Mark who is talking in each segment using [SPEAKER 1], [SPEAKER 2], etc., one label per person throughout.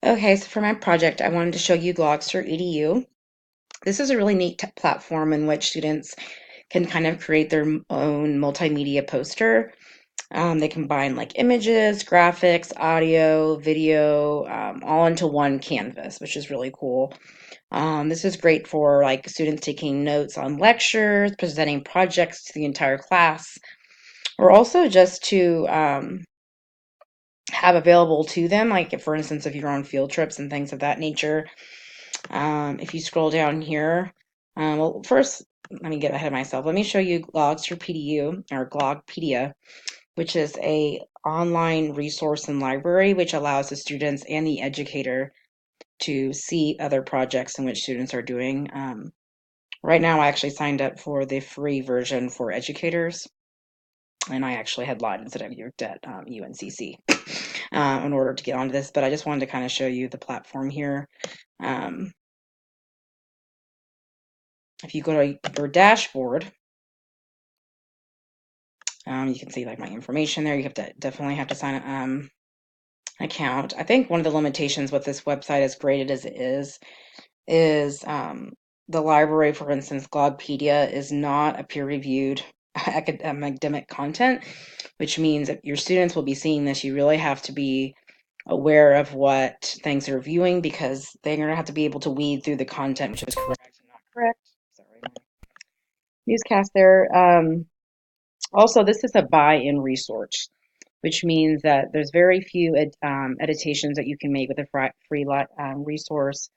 [SPEAKER 1] Okay, so for my project, I wanted to show you Glogster EDU. This is a really neat platform in which students can kind of create their own multimedia poster. They combine like images, graphics, audio, video, all into one canvas, which is really cool. This is great for like students taking notes on lectures, presenting projects to the entire class, or also just to have available to them, like if, for instance, if you're on field trips and things of that nature. If you scroll down here, well, first, let me get ahead of myself. Let me show you Glogster PDU or Glogpedia, which is a online resource and library which allows the students and the educator to see other projects in which students are doing. Right now, I actually signed up for the free version for educators, and I actually had lied and said I worked at UNCC in order to get onto this, but I just wanted to kind of show you the platform here. Um, if you go to your dashboard, you can see like my information there. You have to definitely have to sign an account. I think one of the limitations with this website, as great as it is the library, for instance, Glogpedia, is not a peer-reviewed academic content, which means that your students will be seeing this. You really have to be aware of what things they're viewing because they're going to have to be able to weed through the content, which is correct and not correct. Sorry, my newscast there. Also, this is a buy-in resource, which means that there's very few editations that you can make with a free resource.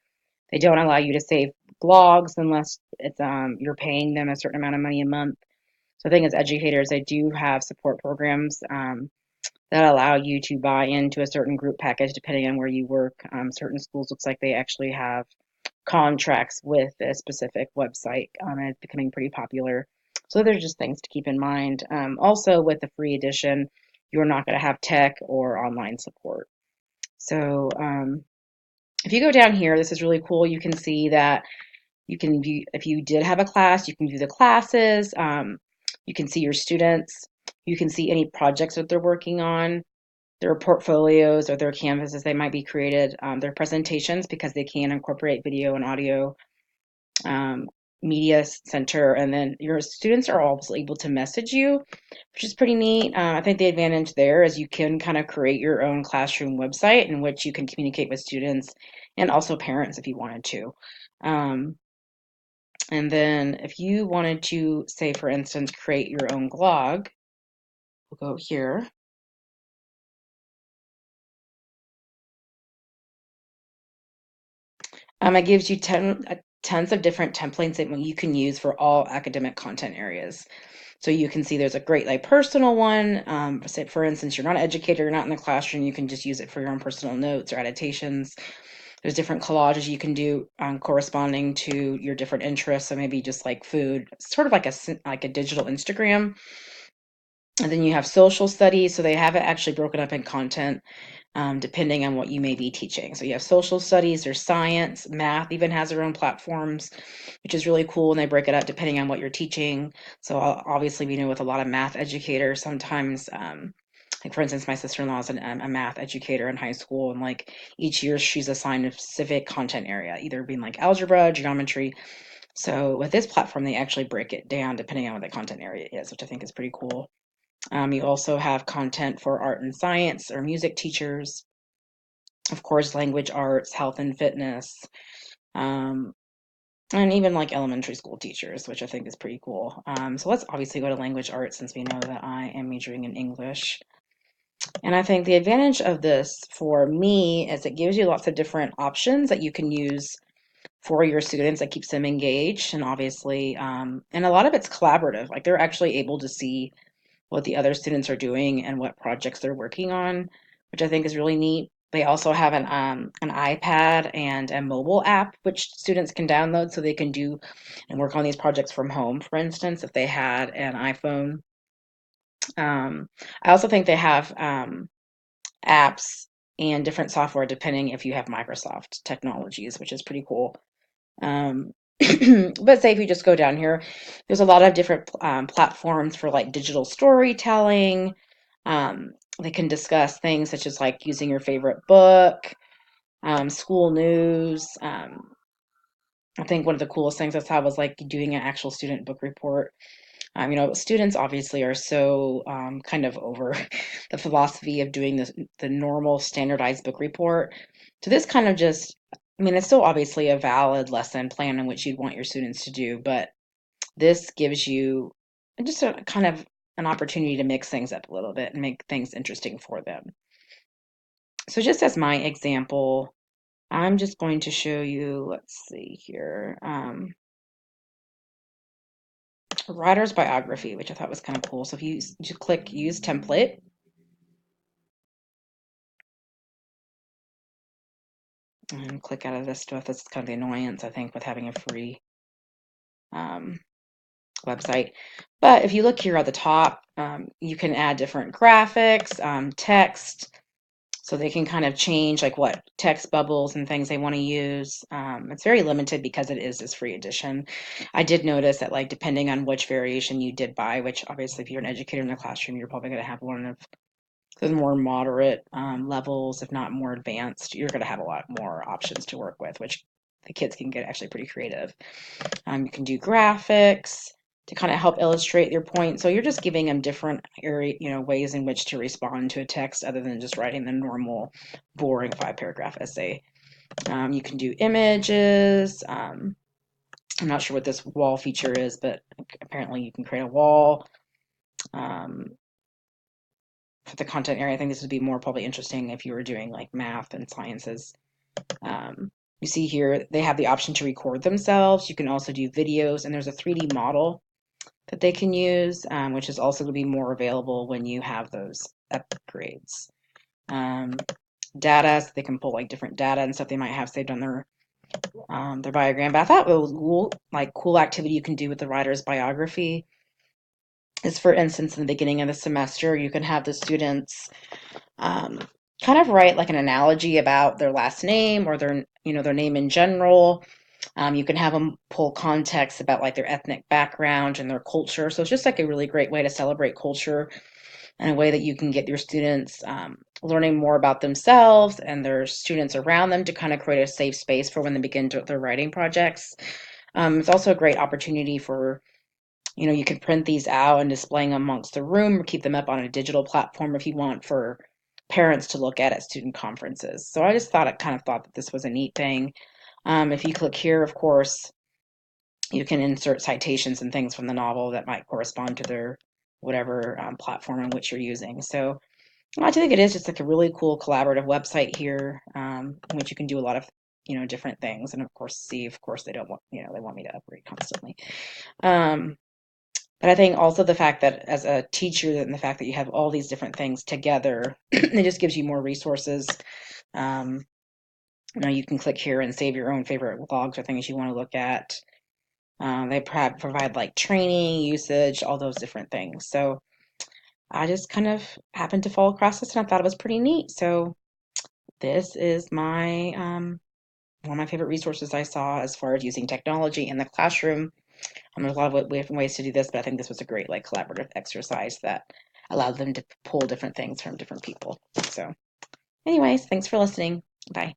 [SPEAKER 1] They don't allow you to save blogs unless it's you're paying them a certain amount of money a month. So I think as educators, they do have support programs that allow you to buy into a certain group package depending on where you work. Certain schools looks like they actually have contracts with a specific website, and it's becoming pretty popular. So there's just things to keep in mind. Also, with the free edition, you're not going to have tech or online support. So if you go down here, this is really cool. You can see that you can view, if you did have a class, you can view the classes. You can see your students. You can see any projects that they're working on, their portfolios or their canvases they might be created, their presentations because they can incorporate video and audio, um, media center, and then your students are also able to message you, which is pretty neat. I think the advantage there is you can kind of create your own classroom website in which you can communicate with students and also parents if you wanted to. Um, and then if you wanted to, say, for instance, create your own blog, we'll go here. It gives you tons of different templates that you can use for all academic content areas. So you can see there's a great like personal one. Say for instance, you're not an educator, you're not in the classroom, you can just use it for your own personal notes or annotations. There's different collages you can do corresponding to your different interests. So maybe just like food, sort of like a digital Instagram. And then you have social studies, so they have it actually broken up in content depending on what you may be teaching. So you have social studies, there's science, math even has their own platforms, which is really cool, and they break it up depending on what you're teaching. So obviously, we know with a lot of math educators, sometimes, like for instance, my sister-in-law is a math educator in high school, and like each year she's assigned a specific content area, either being like algebra, geometry. So with this platform, they actually break it down depending on what the content area is, which I think is pretty cool. You also have content for art and science or music teachers, of course, language arts, health and fitness, um, and even like elementary school teachers, which I think is pretty cool. So let's obviously go to language arts since we know that I am majoring in English. And I think the advantage of this for me is it gives you lots of different options that you can use for your students that keeps them engaged. And obviously, and a lot of it's collaborative. Like they're actually able to see what the other students are doing and what projects they're working on, which I think is really neat. They also have an iPad and a mobile app which students can download so they can do and work on these projects from home, for instance, if they had an iPhone. I also think they have apps and different software depending if you have Microsoft technologies, which is pretty cool. Um, but say if you just go down here, there's a lot of different platforms for like digital storytelling. They can discuss things such as like using your favorite book. school news. I think one of the coolest things I saw was like doing an actual student book report. Students obviously are so kind of over the philosophy of doing the normal standardized book report. So this kind of just, it's still obviously a valid lesson plan in which you'd want your students to do, but this gives you just a kind of an opportunity to mix things up a little bit and make things interesting for them. So just as my example, I'm just going to show you, let's see here, a writer's biography, which I thought was kind of cool. So if you just click use template, and click out of this stuff. That's kind of the annoyance, I think, with having a free website. But if you look here at the top, you can add different graphics, text, so they can kind of change like what text bubbles and things they want to use. It's very limited because it is this free edition. I did notice that like depending on which variation you did buy, which obviously if you're an educator in the classroom, you're probably going to have one of the more moderate levels, if not more advanced, you're going to have a lot more options to work with, which the kids can get actually pretty creative. You can do graphics to kind of help illustrate your point. So you're just giving them different ways in which to respond to a text other than just writing the normal, boring 5-paragraph essay. You can do images. I'm not sure what this wall feature is, but apparently you can create a wall. For the content area, I think this would be more probably interesting if you were doing like math and sciences. You see here, they have the option to record themselves. You can also do videos, and there's a 3D model that they can use, which is also going to be more available when you have those upgrades. Data, so they can pull like different data and stuff they might have saved on their biogram. But I thought it was cool activity you can do with the writer's biography is, for instance, in the beginning of the semester, you can have the students kind of write like an analogy about their last name or their name in general. You can have them pull context about like their ethnic background and their culture. So it's just like a really great way to celebrate culture and a way that you can get your students learning more about themselves and their students around them to kind of create a safe space for when they begin their writing projects. It's also a great opportunity for, you can print these out and displaying them amongst the room or keep them up on a digital platform if you want for parents to look at student conferences. So I just thought that this was a neat thing. If you click here, of course, you can insert citations and things from the novel that might correspond to their whatever platform in which you're using. So I think it is just like a really cool collaborative website here, in which you can do a lot of different things, and of course they don't want they want me to upgrade constantly. But I think also the fact that as a teacher, and the fact that you have all these different things together, it just gives you more resources. You can click here and save your own favorite logs or things you want to look at. They provide like training, usage, all those different things. So I just kind of happened to fall across this and I thought it was pretty neat. So this is my one of my favorite resources I saw as far as using technology in the classroom. There's a lot of different ways to do this, but I think this was a great like collaborative exercise that allowed them to pull different things from different people. So anyways, thanks for listening. Bye.